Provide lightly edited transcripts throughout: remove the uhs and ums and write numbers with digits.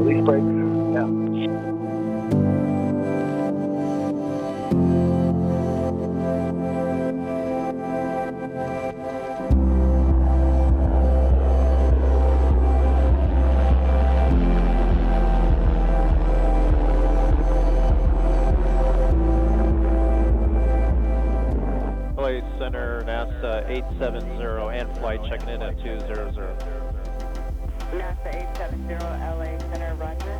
release brakes. Yeah. Flight Center, NASA 870 and flight checking in at 200. NASA 870, LA Center, roger.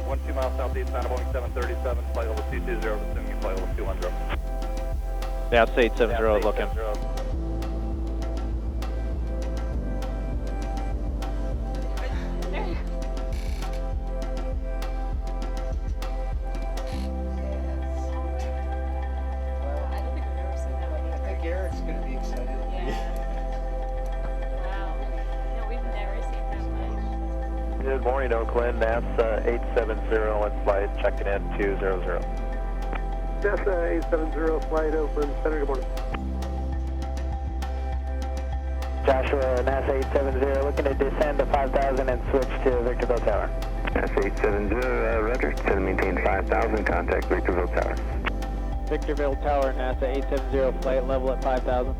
12 miles southeast, Santa Boeing 737, flight level 220, assuming flight level 200. NASA 870 looking. Eric's going to be excited. Wow. No, we've never seen that much. Good morning, Oakland. NASA 870 and flight checking in 200. NASA 870, flight Oakland Center, good morning. Joshua, NASA 870, looking to descend to 5,000 and switch to Victorville Tower. NASA 870, roger. Send maintain 5,000, contact Victorville Tower. Victorville Tower, NASA 870, flight level at 5,000.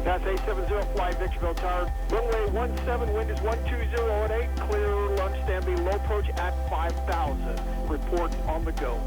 NASA 870, flight Victorville Tower. Runway 17, wind is 120 at 8, clear launch, stand be low approach at 5,000. Report on the go.